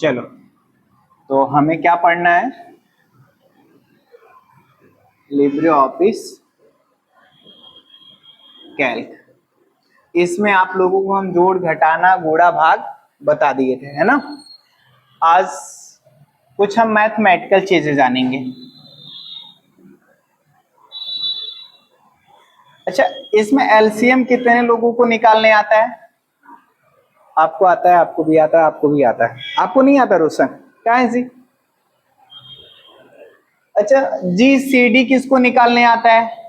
चलो, तो हमें क्या पढ़ना है? Libre office Calc. इसमें आप लोगों को हम जोड़, घटाना, गुणा, भाग बता दिए थे, है ना। आज कुछ हम मैथमेटिकल चीजें जानेंगे। अच्छा, इसमें एलसीएम कितने लोगों को निकालने आता है? आपको आता है, आपको भी आता है, आपको भी आता है। आपको नहीं आता रोशन? क्या है जी? अच्छा, जीसीडी किसको निकालने आता है?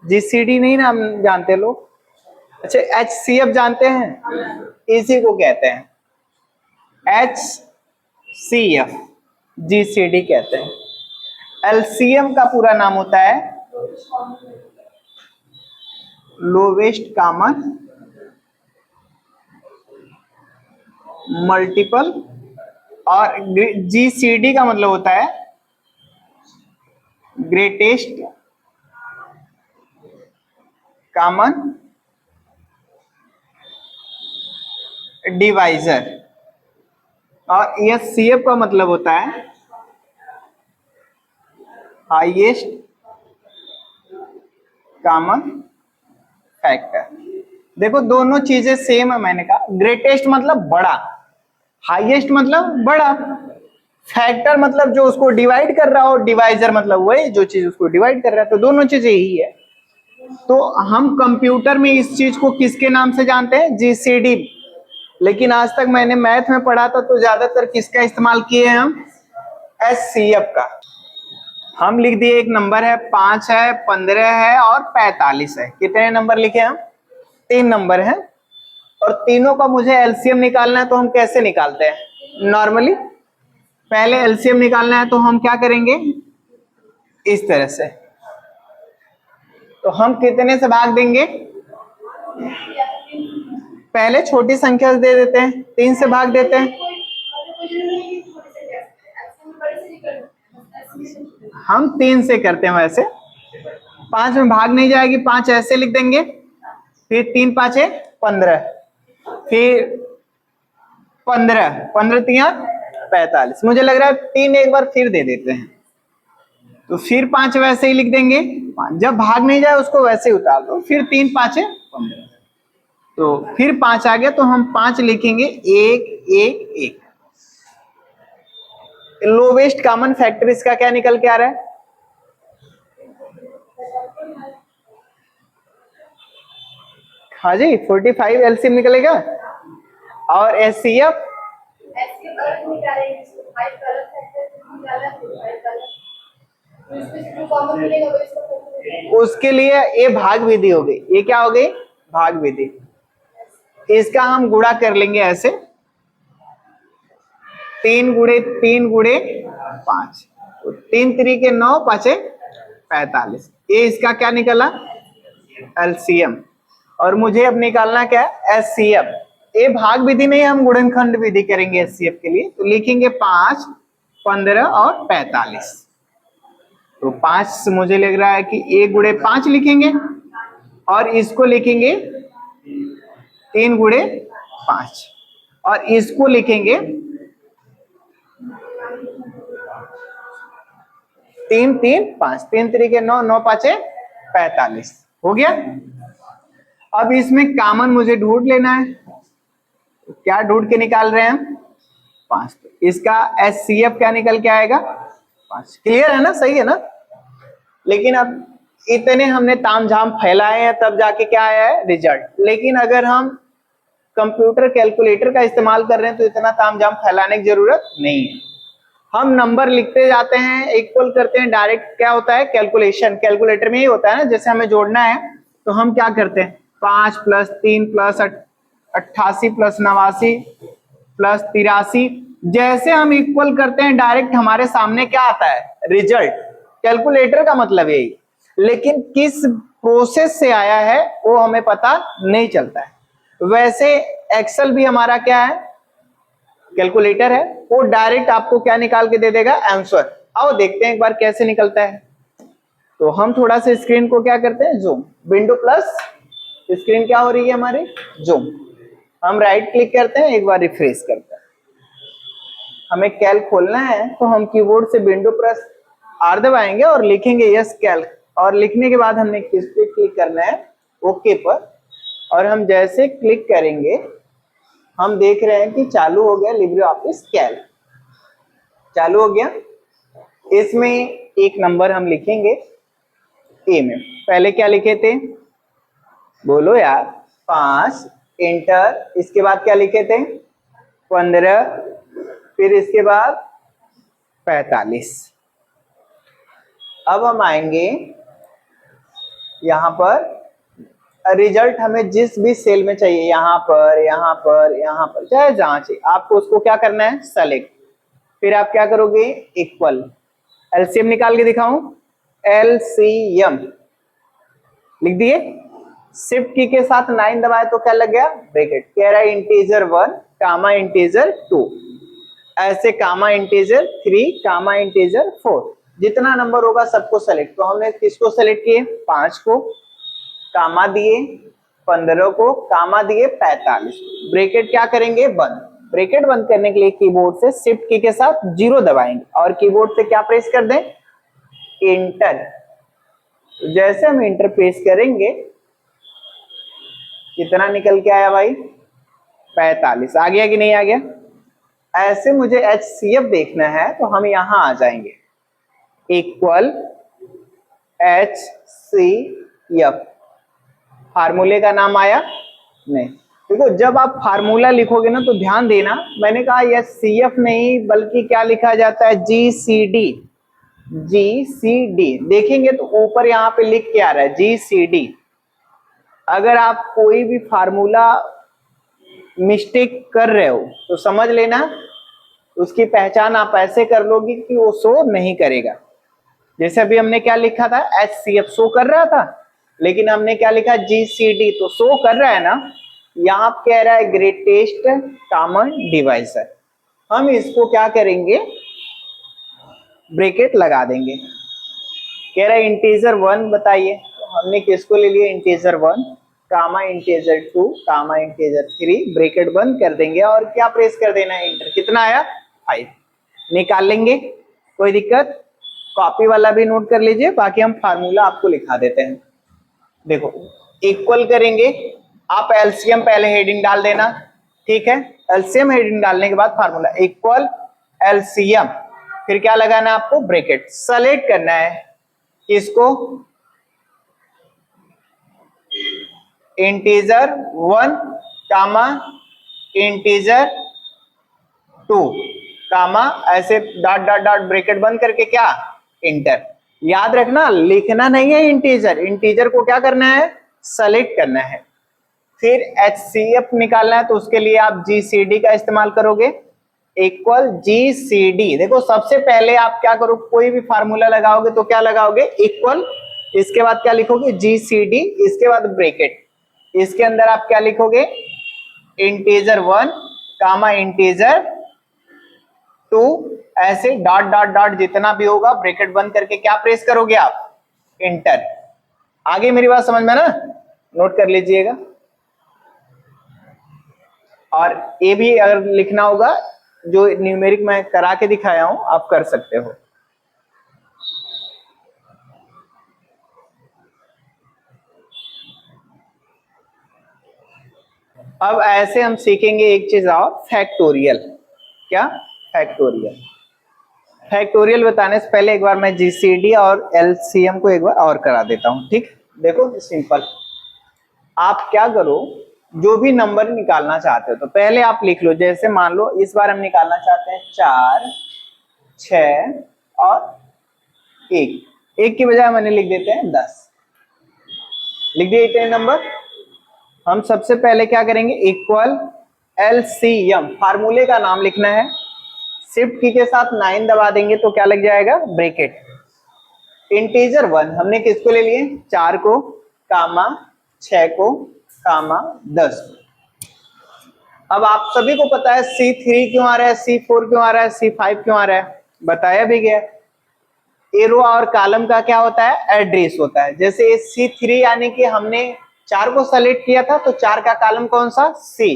जीसीडी नहीं ना हम जानते लोग। अच्छा, एचसीएफ जानते हैं? इसी को कहते हैं एचसीएफ, जीसीडी कहते हैं। एलसीएम का पूरा नाम होता है लोवेस्ट कॉमन मल्टीपल, और जीसीडी का मतलब होता है ग्रेटेस्ट कॉमन डिवाइजर, और एचसीएफ का मतलब होता है हाईएस्ट कॉमन फैक्टर। देखो दोनों चीजें सेम है। मैंने कहा ग्रेटेस्ट मतलब बड़ा, हाईएस्ट मतलब बड़ा, फैक्टर मतलब जो उसको डिवाइड कर रहा हो, डिवाइजर मतलब वही जो चीज उसको डिवाइड कर रहा है। तो दोनों चीजें यही है। तो हम कंप्यूटर में इस चीज को किसके नाम से जानते हैं? जीसीडी। लेकिन आज तक मैंने मैथ में पढ़ा था तो ज्यादातर किसका इस्तेमाल किए हैं हम? एचसीएफ का। हम लिख दिए, एक नंबर है, 5 है, 15 है और 45 है। कितने नंबर लिखे हम? 3 नंबर है। और तीनों का मुझे एलसीएम निकालना है। तो हम कैसे निकालते हैं? नॉर्मली पहले एलसीएम निकालना है तो हम क्या करेंगे? इस तरह से। तो हम कितने से भाग देंगे? पहले छोटी संख्या से दे देते हैं, 3 से भाग देते हैं। हम 3 से करते हैं वैसे। 5 में भाग नहीं जाएगी, 5 ऐसे लिख देंगे। फिर 3 5 15, फिर 15 15 3 45। मुझे लग रहा है 3 एक बार फिर दे देते हैं। तो फिर 5 वैसे ही लिख देंगे। जब भाग नहीं जाए उसको वैसे ही उतार दो। फिर 3 5 15। तो फिर 5 आ गया तो हम 5 लिखेंगे, 1 1 1। लोवेस्ट कॉमन फैक्टर इसका क्या निकल के आ रहा है? हाँ जी, 45 एलसीएम निकलेगा। और एचसीएफ उसके लिए ये भाग विधि हो गई। ये क्या हो गई? भाग विधि। इसका हम गुणा कर लेंगे ऐसे, 3 गुणे 3 गुणे 5, 3 3 9 5 45। ये इसका क्या निकला? एलसीएम। और मुझे अब निकालना क्या है? एचसीएफ। ये भाग विधि नहीं, हम गुणनखंड विधि करेंगे एचसीएफ के लिए। तो लिखेंगे 5 15 और 45। तो 5 मुझे लग रहा है कि 1 गुणे 5 लिखेंगे, और इसको लिखेंगे 3 गुणे 5, और इसको लिखेंगे 3 3 5, 3 3 9 9 5 45। हो गया। अब इसमें कॉमन मुझे ढूंढ लेना है। क्या ढूंढ के निकाल रहे हैं हम? 5। इसका एचसीएफ क्या निकल के आएगा? 5। क्लियर है ना? सही है ना? लेकिन अब इतने हमने तामझाम फैलाए हैं तब जाके क्या आया है? रिजल्ट। लेकिन अगर हम कंप्यूटर कैलकुलेटर का इस्तेमाल कर रहे हैं तो इतना तामझाम फैलाने की जरूरत नहीं है। हम नंबर लिखते जाते हैं, इक्वल करते हैं, डायरेक्ट क्या होता है? कैलकुलेशन कैलकुलेटर में ही होता है ना। जैसे हमें जोड़ना है तो हम क्या करते हैं? 5 + 3 + 88 + 89 + 83। जैसे हम इक्वल करते हैं डायरेक्ट हमारे सामने क्या आता है? रिजल्ट। कैलकुलेटर का मतलब यही। लेकिन किस प्रोसेस से आया है वो हमें पता नहीं चलता है। वैसे एक्सेल भी हमारा क्या है? कैलकुलेटर है। वो डायरेक्ट आपको क्या निकाल के दे देगा? आंसर। आओ देखते हैं एक बार कैसे निकलता है। तो हम थोड़ा सा स्क्रीन को क्या करते हैं? जूम। विंडो प्लस स्क्रीन क्या हो रही है हमारी? जूम। हम राइट क्लिक करते हैं, एक बार रिफ्रेश करते हैं। हमें कैल्क खोलना है तो हम कीबोर्ड से विंडो प्रेस आर दबाएंगे और लिखेंगे यस कैल्क, और लिखने के बाद हमने किस पे क्लिक करना है, ओके पर। और हम जैसे क्लिक करेंगे हम देख रहे हैं कि चालू हो गया लिब्रे ऑफिस कैल्क, चालू हो गया। इसमें एक नंबर हम लिखेंगे ए में। पहले क्या लिखे थे, बोलो यार, 5, इंटर, इसके बाद क्या लिखे थे 15, फिर इसके बाद 45। अब हम आएंगे यहां पर, रिजल्ट हमें जिस भी सेल में चाहिए, यहां पर, यहां पर, यहां पर, चाहे जहां चाहिए, आपको उसको क्या करना है, सेलेक्ट। फिर आप क्या करोगे, इक्वल, एलसीएम निकाल के दिखाऊं, एलसीएम लिख दिए, शिफ्ट की के साथ 9 दबाए तो क्या लग गया, ब्रैकेट। कह रहा है इंटीजर 1 कामा इंटीजर 2, ऐसे कामा इंटीजर 3 कामा इंटीजर 4, जितना नंबर होगा सबको सेलेक्ट। तो हमने किसको सेलेक्ट किए, 5 को, कामा दिए 15 को, कामा दिए 45, ब्रैकेट क्या करेंगे, बंद। ब्रैकेट बंद करने के लिए कीबोर्ड से शिफ्ट की के साथ 0 दबाएंगे और कीबोर्ड से क्या प्रेस कर दें, इंटर। जैसे हम इंटर प्रेस करेंगे कितना निकल के आया भाई, 45। आ गया कि नहीं आ गया। ऐसे मुझे HCF देखना है तो हम यहां आ जाएंगे, इक्वल HCF, फार्मूले का नाम आया नहीं। देखो जब आप फार्मूला लिखोगे ना तो ध्यान देना, मैंने कहा यह CF नहीं बल्कि क्या लिखा जाता है, GCD। GCD देखेंगे तो ऊपर यहाँ पे लिख के आ रहा है GCD। अगर आप कोई भी फार्मूला मिस्टेक कर रहे हो तो समझ लेना उसकी पहचान आप ऐसे कर लोगे कि वो शो नहीं करेगा। जैसे अभी हमने क्या लिखा था, HCF शो कर रहा था, लेकिन हमने क्या लिखा, GCD, तो शो कर रहा है ना। यहाँ कह रहा है ग्रेटेस्ट कॉमन डिवाइजर, हम इसको क्या करेंगे, ब्रैकेट लगा देंगे। कह रहा है इंटीजर 1 बताइए, तो हमने किसको ले लिया, इंटीजर 1 कामा इंटीजर 2 कामा इंटीजर 3, ब्रैकेट बंद कर देंगे और क्या प्रेस कर देना है, इंटर। कितना आया, 5। निकाल लेंगे, कोई दिक्कत। कॉपी वाला भी नोट कर लीजिए, बाकी हम फार्मूला आपको लिखा देते हैं। देखो इक्वल करेंगे, आप एलसीएम पहले हेडिंग डाल देना, ठीक है। एलसीएम हेडिंग डालने के बाद फार्मूला इक्वल एलसीएम, फिर क्या लगाना है आपको, ब्रैकेट। सेलेक्ट करना है किसको, इंटीजर 1 कामा इंटीजर 2 कामा, ऐसे डॉट डॉट डॉट ब्रैकेट बंद करके क्या, इंटर। याद रखना लिखना नहीं है इंटीजर, इंटीजर को क्या करना है, सेलेक्ट करना है। फिर HCF निकालना है तो उसके लिए आप GCD का इस्तेमाल करोगे, इक्वल GCD। देखो सबसे पहले आप क्या करो, कोई भी फार्मूला लगाओगे तो क्या लगाओगे, इक्वल, इसके बाद क्या लिखोगे, GCD, इसके बाद ब्रैकेट, इसके अंदर आप क्या लिखोगे, इंटीजर 1 कामा इंटीजर 2, ऐसे डॉट डॉट डॉट जितना भी होगा ब्रैकेट बंद करके क्या प्रेस करोगे आप, इंटर। आगे मेरी बात समझ में ना, नोट कर लीजिएगा। और ये भी अगर लिखना होगा जो न्यूमेरिक मैं करा के दिखाया हूं आप कर सकते हो। अब ऐसे हम सीखेंगे एक चीज और, फैक्टोरियल। क्या, फैक्टोरियल। फैक्टोरियल बताने से पहले एक बार मैं GCD और LCM को एक बार और करा देता हूं, ठीक। देखो सिंपल, आप क्या करो, जो भी नंबर निकालना चाहते हो तो पहले आप लिख लो। जैसे मान लो इस बार हम निकालना चाहते हैं 4, 6 और 1 की बजाय मैंने लिख देते हैं 10, लिख दिए इतने नंबर। हम सबसे पहले क्या करेंगे, इक्वल LCM, फार्मूले का नाम लिखना है, शिफ्ट की के साथ 9 दबा देंगे तो क्या लग जाएगा, ब्रैकेट। इंटीजर 1 हमने किसको ले लिए, 4 को, कामा 6 को, कामा 10। अब आप सभी को पता है C3 क्यों आ रहा है, C4 क्यों आ रहा है, C5 क्यों आ रहा है, बताया भी गया। एरो और कॉलम का क्या होता है, एड्रेस होता है। जैसे C3 यानी कि हमने 4 को सेलेक्ट किया था तो 4 का कॉलम कौन सा, C,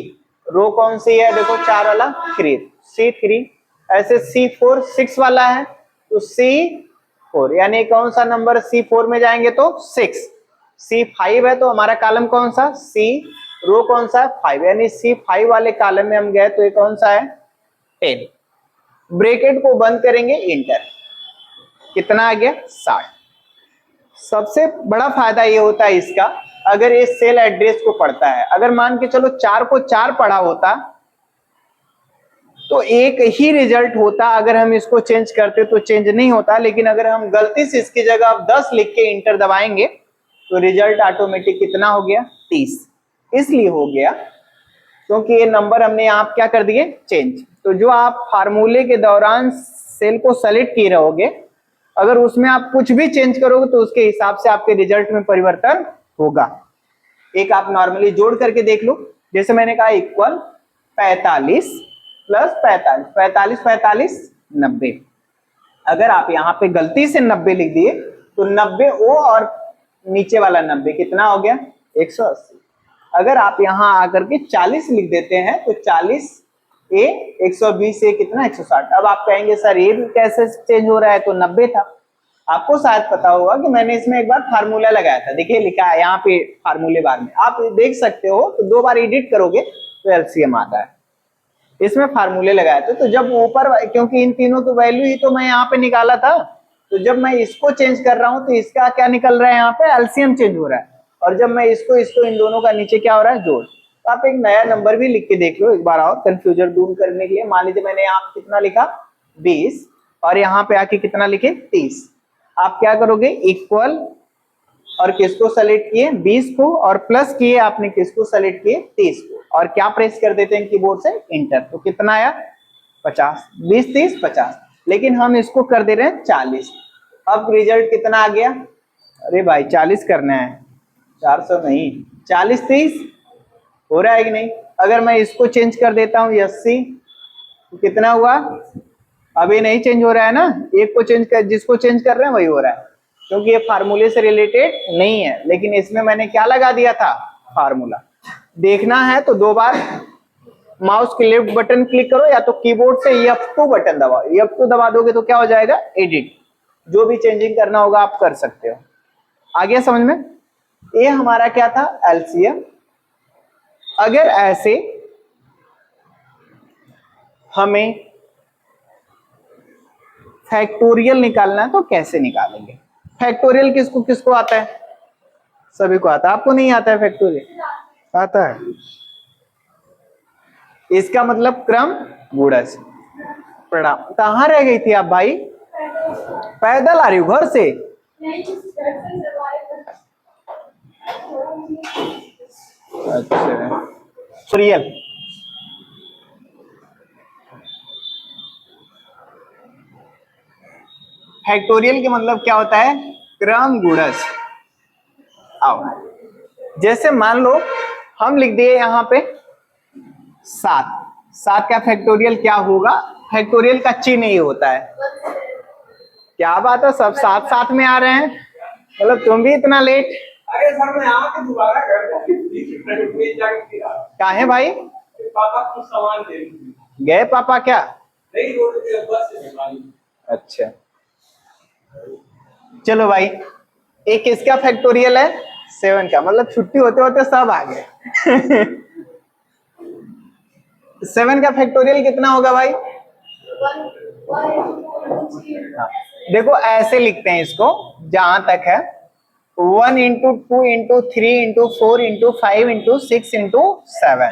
रो कौन सी है, देखो 4 वाला 3, C3 ऐसे C4 6 वाला है तो C4 यानी कौन सा नंबर C4 में जाएंगे तो 6। C5 है तो हमारा कॉलम कौन सा C, रो कौन सा 5 यानी C5 वाले कॉलम में हम गए तो ये कौन सा है 10। ब्रैकेट को बंद करेंगे इंटर, कितना आ गया 60। सबसे बड़ा फायदा ये होता है इसका, अगर ये सेल एड्रेस को पढ़ता है, अगर मान के चलो 4 को 4 पढ़ा होता तो एक ही रिजल्ट होता, अगर हम इसको चेंज करते तो चेंज नहीं होता, लेकिन अगर हम गलती से इसकी जगह आप 10 लिख के इंटर दबाएंगे तो रिजल्ट ऑटोमेटिक कितना हो गया 30। इसलिए हो गया क्योंकि ये नंबर हमने यहाँ क्या कर दिए चेंज। तो जो आप फार्मूले के दौरान सेल को सेलेक्ट किए रहोगे, अगर उसमें आप कुछ भी चेंज करोगे तो उसके हिसाब से आपके रिजल्ट में परिवर्तन होगा। एक आप नॉर्मली जोड़ करके देख लो, जैसे मैंने कहा इक्वल 45 प्लस 45, 45 45 90। अगर आप यहाँ पे गलती से 90 लिख दिए तो 90 ओ और नीचे वाला 90 कितना हो गया 180। अगर आप यहाँ आकर के 40 लिख देते हैं तो 40 ए 120 ए कितना 160। अब आप कहेंगे सर ये भी कैसे चेंज हो रहा है, तो 90 था। आपको शायद पता होगा कि मैंने इसमें एक बार फार्मूला लगाया था, देखिए लिखा है यहाँ पे फार्मूले बार में, आप देख सकते हो। तो 2 बार एडिट करोगे तो एलसीएम आता है, इसमें फार्मूले लगाए थे। तो जब ऊपर, क्योंकि इन तीनों तो वैल्यू ही तो मैं यहाँ पे निकाला था, तो जब मैं इसको चेंज कर रहा हूँ तो इसका क्या निकल रहा है यहाँ पे एलसीएम चेंज हो रहा है, और जब मैं इसको इन दोनों का नीचे क्या हो रहा है जोड़। तो आप एक नया नंबर भी लिख के देख लो एक बार और कंफ्यूजन दूर करने के लिए। मान लीजिए मैंने यहाँ कितना लिखा 20 और यहाँ पे आके कितना लिखे 30। आप क्या करोगे इक्वल और किसको सेलेक्ट किए 20 को, और प्लस किए आपने किसको सेलेक्ट किए 30 को, और क्या प्रेस कर देते हैं कीबोर्ड से इंटर। तो कितना आया 50, 20 30 50, लेकिन हम इसको कर दे रहे हैं 40। अब रिजल्ट कितना आ गया, अरे भाई 40 करना है 400 नहीं, 40 30 हो रहा है कि नहीं। अगर मैं इसको चेंज कर देता हूँ 80 तो कितना हुआ, अभी नहीं चेंज हो रहा है ना, एक को चेंज कर, जिसको चेंज कर रहे हैं वही हो रहा है, क्योंकि ये फार्मूले से रिलेटेड नहीं है। लेकिन इसमें मैंने क्या लगा दिया था फार्मूला। देखना है तो 2 बार माउस के लेफ्ट बटन क्लिक करो या तो कीबोर्ड से F2 बटन दबाओ। F2 दबा दोगे तो क्या हो जाएगा एडिट, जो भी चेंजिंग करना होगा आप कर सकते हो। आ गया समझ में। ये हमारा क्या था एलसीएम। अगर ऐसे हमें फैक्टोरियल निकालना है तो कैसे निकालेंगे। फैक्टोरियल किसको किसको आता है, सभी को आता है। आपको नहीं आता है फैक्टोरियल, आता है। इसका मतलब क्रम गुणज। प्रणाम, कहाँ रह गई थी आप भाई, पैदल आ रही हो घर से। अच्छा फैक्टोरियल, फैक्टोरियल के मतलब क्या होता है क्रम गुणज। आओ जैसे मान लो हम लिख दिए यहाँ पे 7, 7 का फैक्टोरियल क्या होगा, फैक्टोरियल का चिन्ह ही होता है। क्या बात है, सब साथ साथ में आ रहे हैं, मतलब तुम भी इतना लेट। अरे सर मैं आके दोबारा काहे भाई, पापा कुछ सामान दे गए पापा क्या, नहीं रोड पे बस से। अच्छा चलो भाई, एक किसका फैक्टोरियल है 7 का, मतलब छुट्टी होते होते सब आ गए। 7 का फैक्टोरियल कितना होगा भाई, देखो ऐसे लिखते हैं इसको जहां तक है 1 into 2 into 3 into 4 into 5 into 6 into 7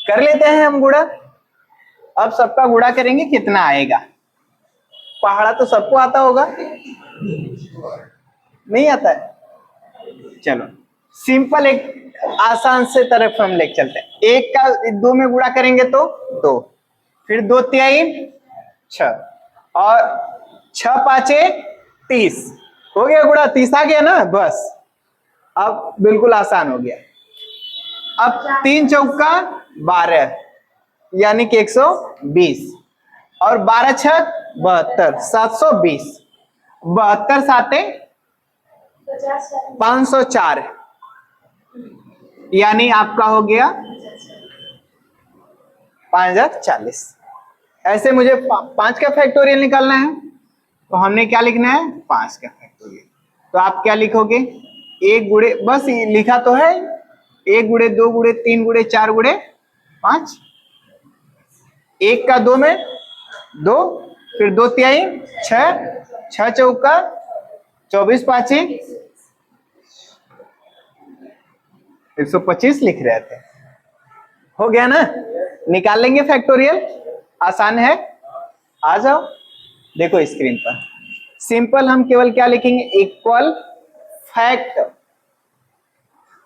कर लेते हैं हम गुणा। अब सबका गुणा करेंगे कितना आएगा, पहाड़ा तो सबको आता होगा, नहीं आता है। चलो सिंपल एक आसान से तरफ हम लेके चलते हैं। 1 का 2 में गुणा करेंगे तो 2, फिर 2 3 6 और 6 5 30 हो गया गुणा, 30 आ गया ना बस। अब बिल्कुल आसान हो गया। अब 3 चौका 12 यानी कि 120 और 12 6 72 720, 72 साते 504 यानी आपका हो गया 5040। ऐसे मुझे 5 का फैक्टोरियल निकालना है, तो हमने क्या लिखना है, 5 का फैक्टोरियल। तो आप क्या लिखोगे, 1 गुणे, बस ये लिखा तो है, 1 गुणे 2 गुणे 3 गुणे 4 गुणे 5, 1 का 2 में 2, फिर 2 तिहाई 6, 6 चौका 24 पाँची 125 लिख रहे थे। हो गया ना, निकाल लेंगे फैक्टोरियल, आसान है। आ जाओ, देखो स्क्रीन पर सिंपल हम केवल क्या लिखेंगे, इक्वल फैक्ट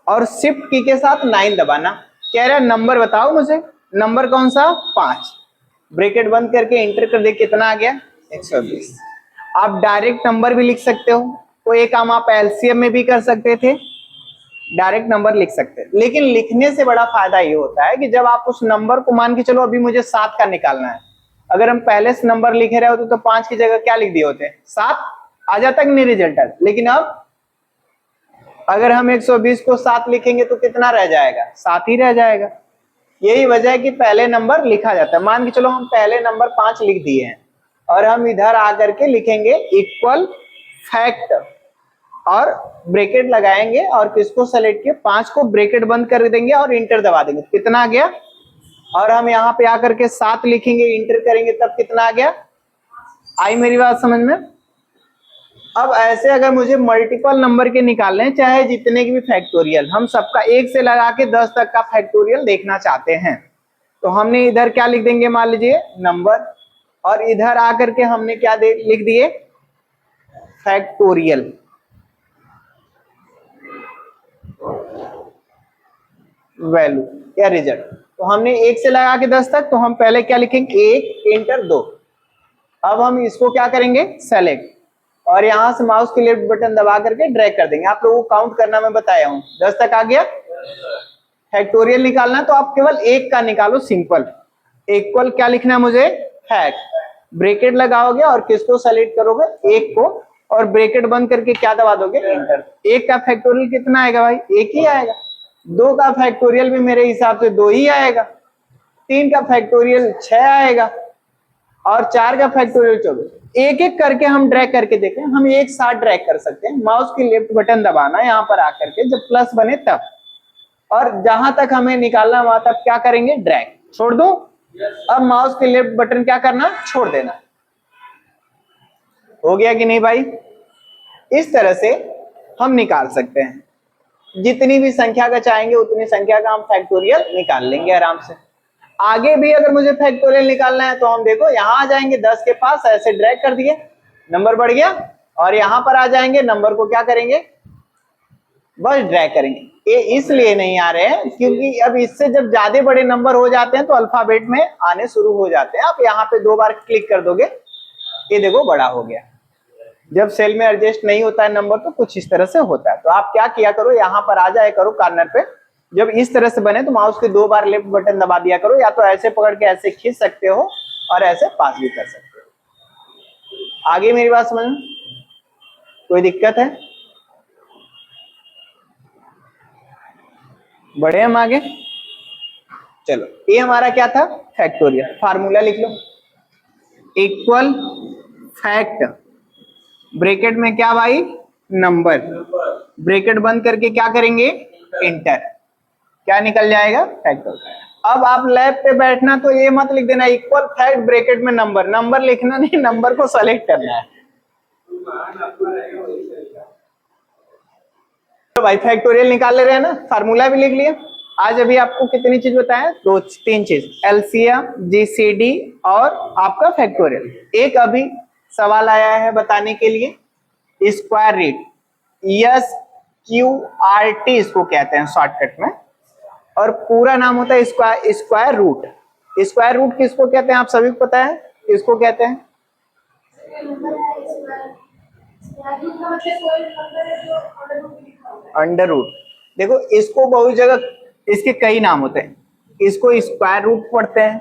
और शिफ्ट की के साथ 9 दबाना। कह रहा है नंबर बताओ मुझे, नंबर कौन सा, 5, ब्रैकेट बंद करके इंटर कर दे, कितना आ गया 120। आप डायरेक्ट नंबर भी लिख सकते हो, तो एक काम आप एलसीएम में भी कर सकते थे, डायरेक्ट नंबर लिख सकते हैं। लेकिन लिखने से बड़ा फायदा ये होता है कि जब आप उस नंबर को, मान के चलो अभी मुझे 7 का निकालना है, अगर हम पहले से नंबर लिखे रहे होते तो 5 की जगह क्या लिख दिए होते, 7 आ जाता कि नहीं रिजल्ट है। लेकिन अब अगर हम 120 को 7 लिखेंगे तो कितना रह जाएगा, 7 ही रह जाएगा। यही वजह है कि पहले नंबर लिखा जाता है। मान के चलो हम पहले नंबर 5 लिख दिए हैं और हम इधर आकर के लिखेंगे इक्वल फैक्ट और ब्रैकेट लगाएंगे और किसको सेलेक्ट किए, 5 को ब्रैकेट बंद कर देंगे और इंटर दबा देंगे, कितना आ गया। और हम यहाँ पे आकर के 7 लिखेंगे, इंटर करेंगे, तब कितना आ गया। आई मेरी बात समझ में। अब ऐसे अगर मुझे मल्टीपल नंबर के निकालने हैं, चाहे जितने की भी फैक्टोरियल, हम सबका 1 से लगा के 10 तक का फैक्टोरियल देखना चाहते हैं, तो हमने इधर क्या लिख देंगे, मान लीजिए नंबर, और इधर आकर के हमने क्या लिख दिए, फैक्टोरियल। वैल्यू या रिजल्ट। तो हमने 1 से लगा के 10 तक, तो हम पहले क्या लिखेंगे, 1 इंटर 2। अब हम इसको क्या करेंगे, सेलेक्ट, और यहां से माउस के लेफ्ट बटन दबा करके ड्रैग कर देंगे। आप लोगों को काउंट करना मैं बताया हूं, 10 तक आ गया। फैक्टोरियल निकालना तो आप केवल 1 का निकालो, सिंपल। इक्वल क्या लिखना है मुझे, फैक्ट, ब्रैकेट लगाओगे और किसको सेलेक्ट करोगे, 1 को, और ब्रैकेट बंद करके क्या दबा दोगे, इंटर। 1 का फैक्टोरियल कितना आएगा भाई, 1 ही आएगा। 2 का फैक्टोरियल भी मेरे हिसाब से 2 ही आएगा। 3 का फैक्टोरियल 6 आएगा, और 4 का फैक्टोरियल 24। एक एक करके हम ड्रैग करके देखें, हम एक साथ ड्रैग कर सकते हैं। माउस की लेफ्ट बटन दबाना यहाँ पर आकर के, जब प्लस बने तब, और जहां तक हमें निकालना वहां तक क्या करेंगे, ड्रैग, छोड़ दो। अब माउस के लेफ्ट बटन क्या करना, छोड़ देना। हो गया कि नहीं भाई। इस तरह से हम निकाल सकते हैं, जितनी भी संख्या का चाहेंगे उतनी संख्या का हम फैक्टोरियल निकाल लेंगे आराम से। आगे भी अगर मुझे फैक्टोरियल निकालना है तो हम देखो यहाँ आ जाएंगे, 10 के पास ऐसे ड्रैग कर दिए, नंबर बढ़ गया, और यहाँ पर आ जाएंगे, नंबर को क्या करेंगे, बस ड्रैग करेंगे। ये इसलिए नहीं आ रहे हैं क्योंकि अब इससे जब ज्यादा बड़े नंबर हो जाते हैं तो अल्फाबेट में आने शुरू हो जाते हैं। आप यहाँ पे 2 बार क्लिक कर दोगे, ये देखो बड़ा हो गया। जब सेल में एडजस्ट नहीं होता है नंबर तो कुछ इस तरह से होता है। तो आप क्या किया करो, यहाँ पर आ जाए करो कॉर्नर पे, जब इस तरह से बने तो माउस के 2 बार लेफ्ट बटन दबा दिया करो, या तो ऐसे पकड़ के ऐसे खींच सकते हो और ऐसे पास भी कर सकते हो। आगे मेरी बात समझ में कोई दिक्कत है, बढ़े हम आगे। चलो, ये हमारा क्या था, फैक्टोरियल। फार्मूला लिख लो, इक्वल फैक्ट, ब्रैकेट में क्या भाई, नंबर, ब्रैकेट बंद करके क्या करेंगे, इंटर, क्या निकल जाएगा, फैक्टोरियल। अब आप लैब पे बैठना तो ये मत लिख देना इक्वल फैक्ट ब्रैकेट में नंबर, नंबर लिखना नहीं, नंबर को सेलेक्ट करना है। तो भाई फैक्टोरियल निकाल ले रहे हैं ना, फार्मूला भी लिख लिया। आज अभी आपको कितनी चीज बताया, 2-3 चीज, एलसीएम, जीसीडी और आपका फैक्टोरियल। एक अभी सवाल आया है बताने के लिए, स्क्वायर रूट, SQRT इसको कहते हैं शॉर्टकट में, और पूरा नाम होता है स्क्वायर रूट। स्क्वायर रूट किसको कहते हैं, आप सभी को पता है, किसको कहते हैं, अंडर रूट। देखो इसको बहुत जगह इसके कई नाम होते हैं, इसको स्क्वायर रूट पढ़ते हैं,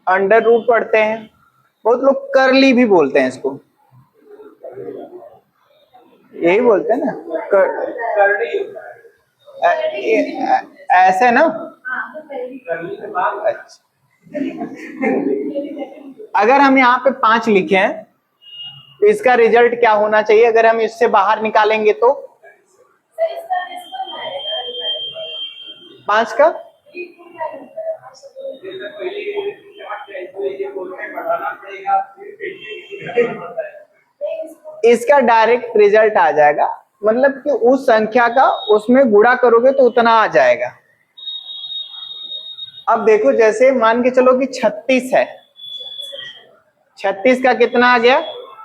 अंडर रूट पढ़ते हैं, बहुत लोग करली भी बोलते हैं इसको, यही बोलते हैं ना, ऐसे ना। अच्छा, अगर हम यहाँ पे 5 लिखे हैं तो इसका रिजल्ट क्या होना चाहिए अगर हम इससे बाहर निकालेंगे तो? 5 का इसका डायरेक्ट रिजल्ट आ जाएगा, मतलब कि उस संख्या का उसमें गुणा करोगे तो उतना आ जाएगा। अब देखो जैसे मान के चलो कि 36 है, 36 का कितना आ गया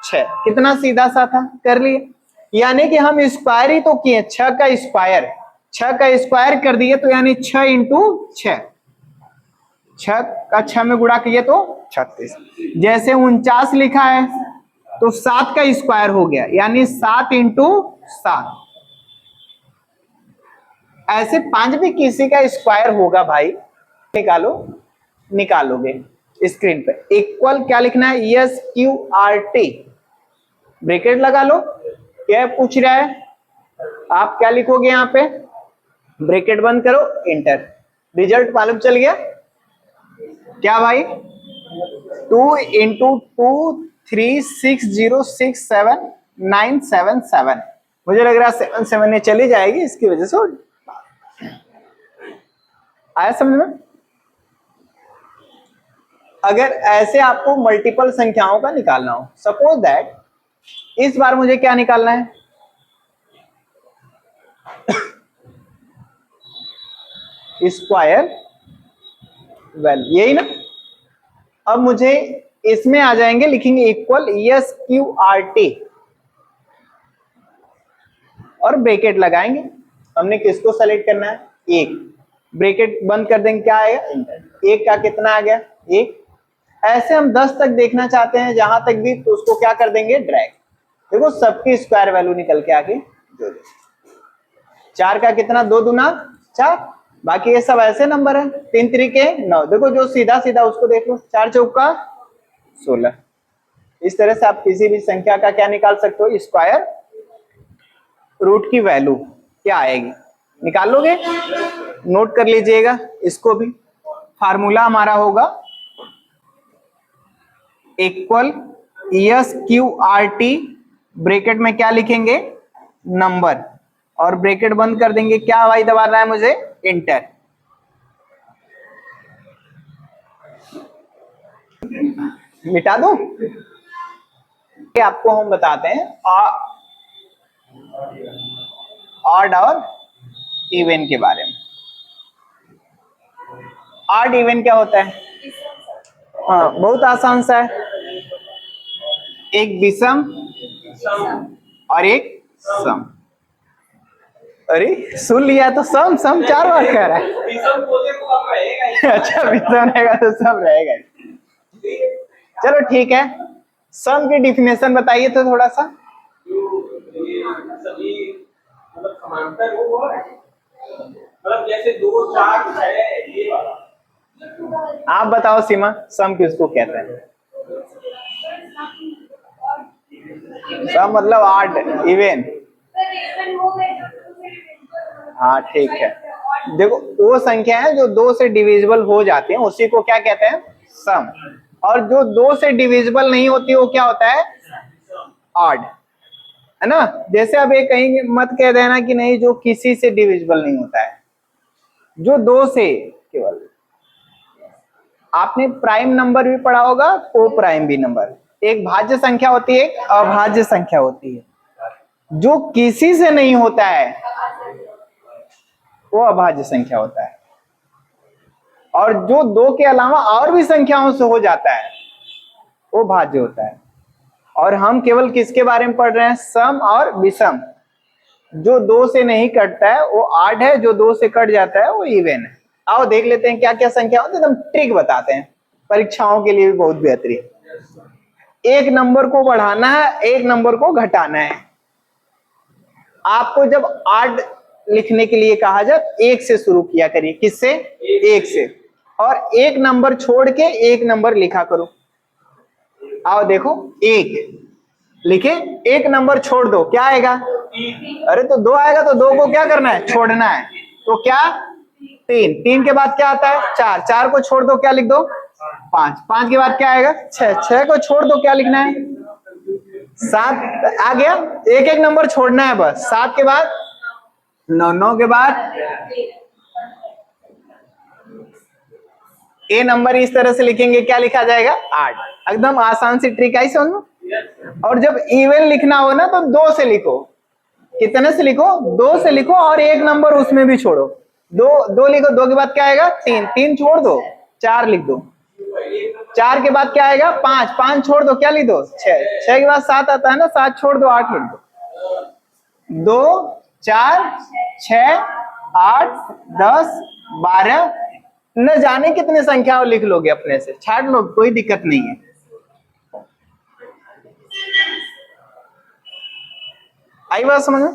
6, कितना सीधा सा था, कर लिए। यानी कि हम स्क्वायर ही तो किए, 6 का स्क्वायर, 6 का स्क्वायर कर दिए तो यानी 6 इंटू 6, 6 का 6 में गुणा किए तो 36। जैसे 49 लिखा है तो 7 का स्क्वायर हो गया यानी 7 इंटू 7। ऐसे 5 भी किसी का स्क्वायर होगा भाई, निकालो, निकालोगे स्क्रीन पे। इक्वल क्या लिखना है, S Q R T, bracket लगा लो। क्या पूछ रहा है, आप क्या लिखोगे यहाँ पे, ब्रैकेट बंद करो, इंटर। रिजल्ट मालूम चल गया क्या भाई, 2 इंटू 2 36067 मुझे लग रहा है 7 ने चली जाएगी, इसकी वजह से आया समझ में। अगर ऐसे आपको मल्टीपल संख्याओं का निकालना हो, सपोज दैट इस बार मुझे क्या निकालना है स्क्वायर वैल्यू, यही ना। अब मुझे इसमें आ जाएंगे, लिखेंगे equal S Q R T और ब्रैकेट लगाएंगे। हमने किसको सेलेक्ट करना है, एक, ब्रैकेट बंद कर देंगे, क्या आएगा इंटर। एक का कितना आ गया 1। ऐसे हम 10 तक देखना चाहते हैं, जहां तक भी, तो उसको क्या कर देंगे ड्रैग। देखो सबकी स्क्वायर वैल्यू निकल के आगे जोड़ दे। 4 का कितना, 2 दूना 4, बाकी ये सब ऐसे नंबर है, 3 तरीके 9। देखो जो सीधा सीधा उसको देख लो, 4 चौका 16। इस तरह से आप किसी भी संख्या का क्या निकाल सकते हो, स्क्वायर रूट की वैल्यू क्या आएगी, निकाल लोगे। नोट कर लीजिएगा इसको भी, फार्मूला हमारा होगा equal S Q R T, bracket में क्या लिखेंगे नंबर, और ब्रैकेट बंद कर देंगे, क्या भाई दबाना है मुझे, इंटर। मिटा दो, आपको हम बताते हैं ऑड और इवन के बारे में। ऑड इवन क्या होता है, हाँ बहुत आसान सा है, एक विषम और एक सम। अरे सुन लिया तो सम 4 बार कह रहा है। अच्छा विषम रहेगा तो सम रहेगा। चलो ठीक है, सम की डिफिनेशन बताइए तो थोड़ा सा। मतलब समांतर वो है, मतलब जैसे 2 4 6 ये वाला। आप बताओ सीमा, सम किसको कहते हैं? सम मतलब ऑड इवन। हाँ ठीक है, देखो वो संख्या है जो 2 से डिविजिबल हो जाती है, उसी को क्या कहते हैं सम। और जो 2 से डिविजिबल नहीं होती वो क्या होता है ऑड, है ना। जैसे अब ये कहीं मत कह देना कि नहीं जो किसी से डिविजिबल नहीं होता है, जो 2 से केवल। आपने प्राइम नंबर भी पढ़ा होगा, को प्राइम भी नंबर। एक भाज्य संख्या होती है, एक अभाज्य संख्या होती है। जो किसी से नहीं होता है वो अभाज्य संख्या होता है, और जो 2 के अलावा और भी संख्याओं से हो जाता है वो भाज्य होता है। और हम केवल किसके बारे में पढ़ रहे हैं, सम और विषम। जो 2 से नहीं कटता है वो ऑड है, जो 2 से कट जाता है वो इवन है। आओ देख लेते हैं क्या क्या संख्या होती है, एकदम ट्रिक बताते हैं, परीक्षाओं के लिए भी बहुत बेहतरीन। एक नंबर को बढ़ाना है, एक नंबर को घटाना है। आपको जब ऑड लिखने के लिए कहा जाए 1 से शुरू किया करिए, किससे, 1 से, और एक नंबर छोड़ के एक नंबर लिखा करो। आओ देखो 1 लिखे, एक नंबर छोड़ दो, क्या आएगा, अरे तो 2 आएगा, तो 2 को क्या करना है, छोड़ना है, तो क्या 3, 3 के बाद क्या आता है 4, 4 को छोड़ दो, क्या लिख दो 5, 5 के बाद क्या आएगा 6, 6 को छोड़ दो, क्या लिखना है 7 आ गया, एक एक नंबर छोड़ना है बस। 7 के बाद 9, 9 के बाद ए नंबर इस तरह से लिखेंगे, क्या लिखा जाएगा 8। एकदम आसान सी ट्रिक आई समझ में। और जब इवन लिखना हो ना तो 2 से लिखो। कितने से लिखो 2 से लिखो, और एक नंबर उसमें भी छोड़ो। 2 लिखो, 2 के बाद क्या आएगा 3, 3 छोड़ दो 4 लिख दो। 4 के बाद क्या आएगा 5, 5 छोड़ दो, क्या लिख दो 6, 6 के बाद 7 आता है ना, 7 छोड़ दो 8 लिख दो। 2 4 6 8 10 12, न जाने कितने संख्या और लिख लोगे अपने से, छाट लो, कोई दिक्कत नहीं है। आई बात समझ में।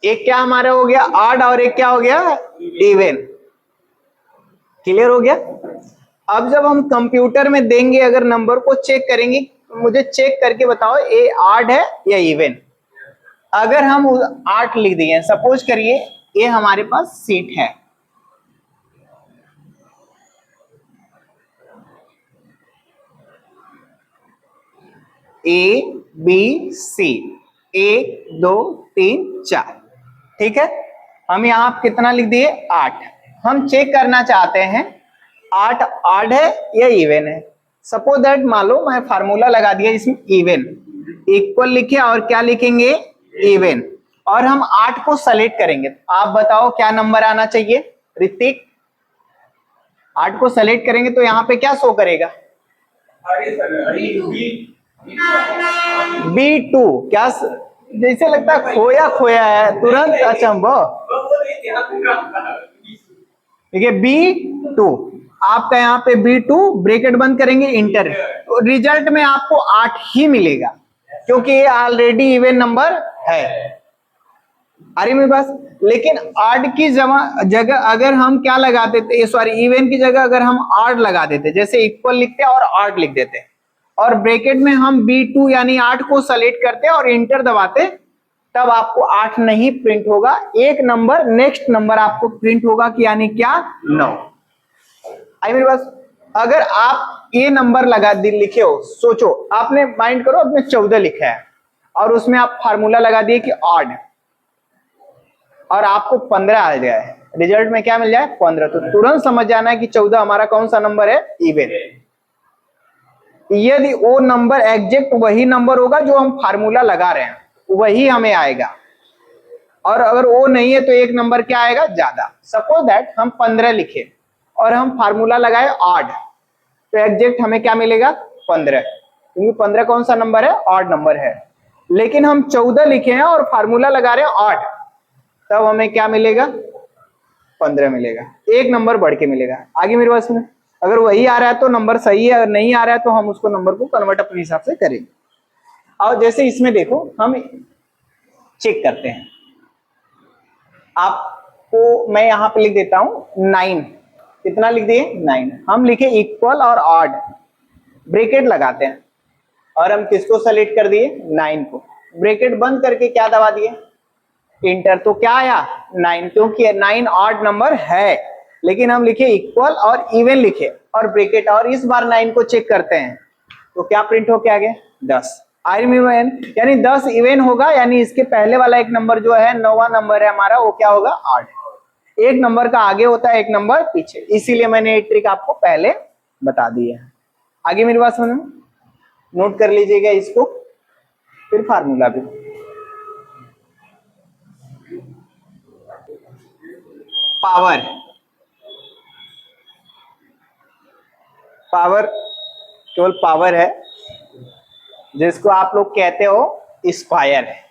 एक क्या हमारा हो गया ऑड, और एक क्या हो गया इवन। क्लियर हो गया। अब जब हम कंप्यूटर में देंगे, अगर नंबर को चेक करेंगे, मुझे चेक करके बताओ ये ऑड है या इवन। अगर हम 8 लिख दिए, सपोज करिए ये हमारे पास सीट है, ए बी सी, 1 2 3 4, ठीक है। हम यहाँ कितना लिख दिए 8। हम चेक करना चाहते हैं 8 ऑड है या इवन है। सपोज दैट मान लो मैं फार्मूला लगा दिया इसमें इवन, इक्वल लिखे और क्या लिखेंगे इवन, और हम 8 को सेलेक्ट करेंगे। आप बताओ क्या नंबर आना चाहिए ऋतिक। 8 को सेलेक्ट करेंगे तो यहाँ पे क्या शो करेगा B2। क्या जैसे लगता है खोया खोया है, तुरंत अचंभव। देखिए B2 आपका, यहाँ पे B2 ब्रैकेट बंद करेंगे इंटर, तो रिजल्ट में आपको 8 ही मिलेगा, क्योंकि ये ऑलरेडी इवन नंबर है। अरे मेरे पास, लेकिन ऑड की जगह अगर हम क्या लगा देते, सॉरी इवन की जगह अगर हम ऑड लगा देते, जैसे इक्वल लिखते और ऑड लिख देते, और ब्रैकेट में हम B2 यानी 8 को सेलेक्ट करते और इंटर दबाते, तब आपको 8 नहीं प्रिंट होगा, एक नंबर नेक्स्ट नंबर आपको प्रिंट होगा कि यानी क्या 9। आई मेरे पास, अगर आप ये नंबर लगा लिखे हो, सोचो आपने माइंड करो आपने 14 लिखा है और उसमें आप फार्मूला लगा दिए कि ऑड, और आपको 15 आ जाए, रिजल्ट में क्या मिल जाए 15, तो तुरंत समझ जाना है कि 14 हमारा कौन सा नंबर है इवन। यदि वो नंबर एग्जैक्ट वही नंबर होगा जो हम फार्मूला लगा रहे हैं, वही हमें आएगा, और अगर वो नहीं है तो एक नंबर क्या आएगा ज्यादा। सपोज दैट हम 15 लिखे और हम फार्मूला लगाए ऑड, तो एग्जैक्ट हमें क्या मिलेगा 15, क्योंकि 15 कौन सा नंबर है ऑड नंबर है। लेकिन हम 14 लिखे हैं और फार्मूला लगा रहे हैं ऑड, तब हमें क्या मिलेगा 15 मिलेगा, एक नंबर बढ़ के मिलेगा। आगे मेरे पास में अगर वही आ रहा है तो नंबर सही है, अगर नहीं आ रहा है तो हम उसको नंबर को कन्वर्ट अपने हिसाब से करेंगे। और जैसे इसमें देखो हम चेक करते हैं, आपको मैं यहां पे लिख देता हूं 9, कितना लिख दिए 9। हम लिखे इक्वल और ऑड, ब्रैकेट लगाते हैं, और हम किसको सेलेक्ट कर दिए 9 को, ब्रैकेट बंद करके क्या दबा दिए इंटर, तो क्या आया 9, क्योंकि 9 ऑड नंबर है। लेकिन हम लिखे इक्वल और इवन लिखे और ब्रैकेट, और इस बार 9 को चेक करते हैं तो क्या प्रिंट हो के आ गया 10। आई रिमेंबर, यानी 10 इवन होगा, यानी इसके पहले वाला एक नंबर जो है 9वां नंबर है हमारा, वो क्या होगा ऑड। एक नंबर का आगे होता है एक नंबर पीछे, इसीलिए मैंने ये ट्रिक आपको पहले बता दी है। आगे मेरी बात समझ में, नोट कर लीजिएगा इसको, फिर फार्मूला भी। पावर, पावर केवल पावर है, जिसको आप लोग कहते हो स्क्वायर है,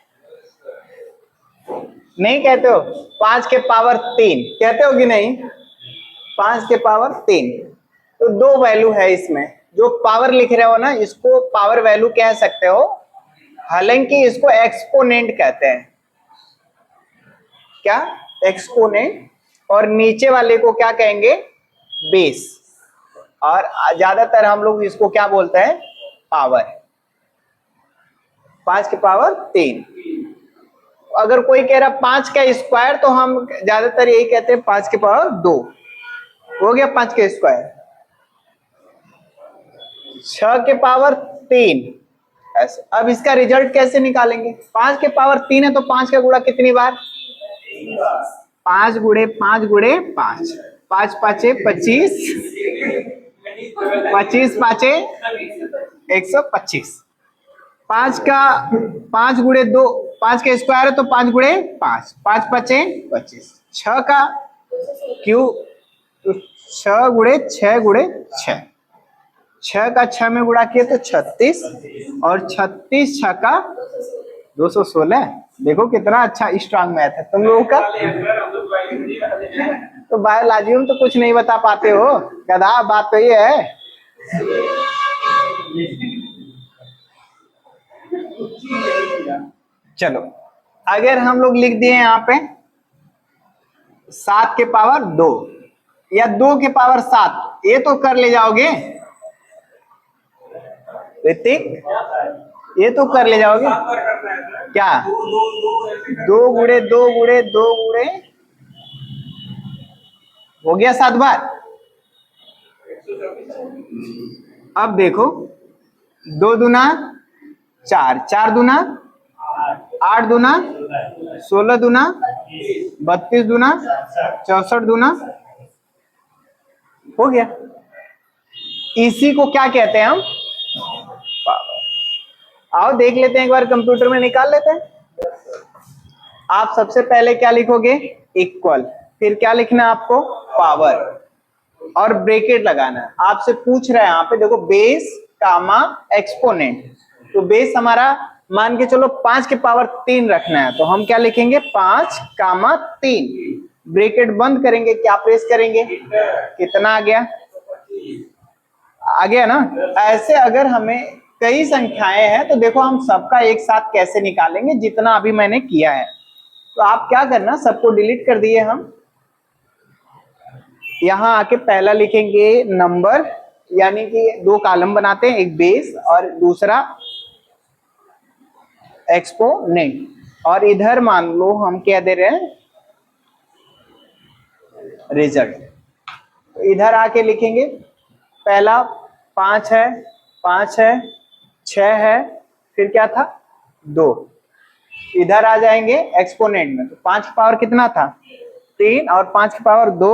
नहीं कहते हो 5 के पावर 3 कहते हो कि नहीं, 5 के पावर 3। तो 2 वैल्यू है इसमें, जो पावर लिख रहे हो ना इसको पावर वैल्यू कह सकते हो, हालांकि इसको एक्सपोनेंट कहते हैं। क्या एक्सपोनेंट, और नीचे वाले को क्या कहेंगे बेस, और ज्यादातर हम लोग इसको क्या बोलते हैं पावर। 5 के पावर 3। अगर कोई कह रहा 5 का स्क्वायर, तो हम ज्यादातर यही कहते हैं 5 के पावर 2। हो गया 5 के स्क्वायर, 6 के पावर 3 ऐसे। अब इसका रिजल्ट कैसे निकालेंगे? 5 के पावर 3 है तो 5 का गुणा कितनी बार? 5 गुणे 5 गुणे 5, 5 पाँचे 25, 25 पाँचे 125। 5 का 5 गुणे 2, 5 के स्क्वायर है तो 5 गुणे 5, 5 पाँचे 25। 6 का क्यू तो 6 गुणे 6 गुणे 6, 6 का 6 में गुणा किए तो 36, और 36 6 का 216। देखो कितना अच्छा स्ट्रांग मैथ है तुम लोगों का। तो बायोलॉजी में तो कुछ नहीं बता पाते हो गधा, बात तो ये है। चलो अगर हम लोग लिख दिए यहाँ पे 7 के पावर 2 या 2 के पावर 7, ये तो कर ले जाओगे ऋतिक, ये तो कर ले जाओगे क्या? 2 गुणे 2 गुणे 2 गुणे हो गया 7 बार। अब देखो 2 दूना 4, 4 दूना 8 दूना 16 दूना 32 दूना 64 दूना हो गया। इसी को क्या कहते हैं हम? आओ देख लेते हैं एक बार, कंप्यूटर में निकाल लेते हैं। आप सबसे पहले क्या लिखोगे? इक्वल, फिर क्या लिखना है आपको? पावर, और ब्रैकेट लगाना है। आपसे पूछ रहा है यहाँ पे देखो बेस कामा एक्सपोनेंट, तो बेस हमारा मान के चलो 5 के पावर 3 रखना है, तो हम क्या लिखेंगे? 5 कामा 3, ब्रैकेट बंद करेंगे, क्या प्रेस करेंगे? कितना आ गया? आ गया ना। ऐसे अगर हमें कई संख्याएं हैं तो देखो हम सबका एक साथ कैसे निकालेंगे, जितना अभी मैंने किया है। तो आप क्या करना, सबको डिलीट कर दिए हम, यहां आके पहला लिखेंगे नंबर, यानी कि 2 कॉलम बनाते हैं, एक बेस और दूसरा एक्सपोनेंट, और इधर मान लो हम क्या दे रहे हैं? रिजल्ट। तो इधर आके लिखेंगे पहला 5 है, 5 है, 6 है, फिर क्या था? 2। इधर आ जाएंगे एक्सपोनेंट में, तो 5 की पावर कितना था? 3, और 5 की पावर 2,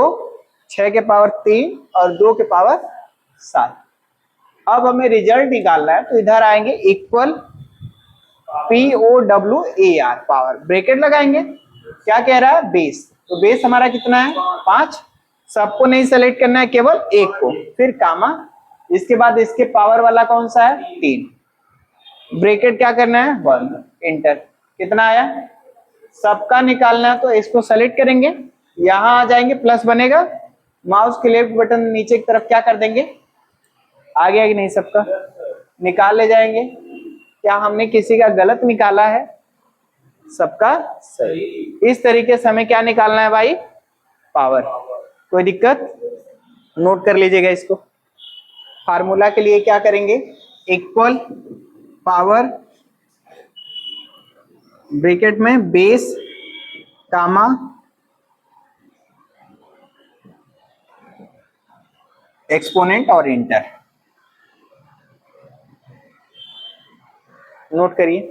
6 के पावर 3 और 2 के पावर 7। अब हमें रिजल्ट निकालना है, तो इधर आएंगे इक्वल POWER, पावर, ब्रैकेट लगाएंगे। क्या कह रहा है? बेस, तो बेस हमारा कितना है? 5। सबको नहीं सेलेक्ट करना है, केवल एक को, फिर कामा, इसके बाद इसके पावर वाला कौन सा है? 3, ब्रैकेट क्या करना है? बंद, इंटर। कितना आया? सबका निकालना है तो इसको सेलेक्ट करेंगे, यहां आ जाएंगे, प्लस बनेगा, माउस के लेफ्ट बटन नीचे की तरफ क्या कर देंगे? आ गया कि नहीं? सबका निकाल ले जाएंगे। क्या हमने किसी का गलत निकाला है? सबका सही। इस तरीके से हमें क्या निकालना है भाई? पावर। कोई दिक्कत? नोट कर लीजिएगा इसको। फार्मूला के लिए क्या करेंगे? इक्वल पावर, ब्रैकेट में बेस कामा एक्सपोनेंट और इंटर। नोट करिए।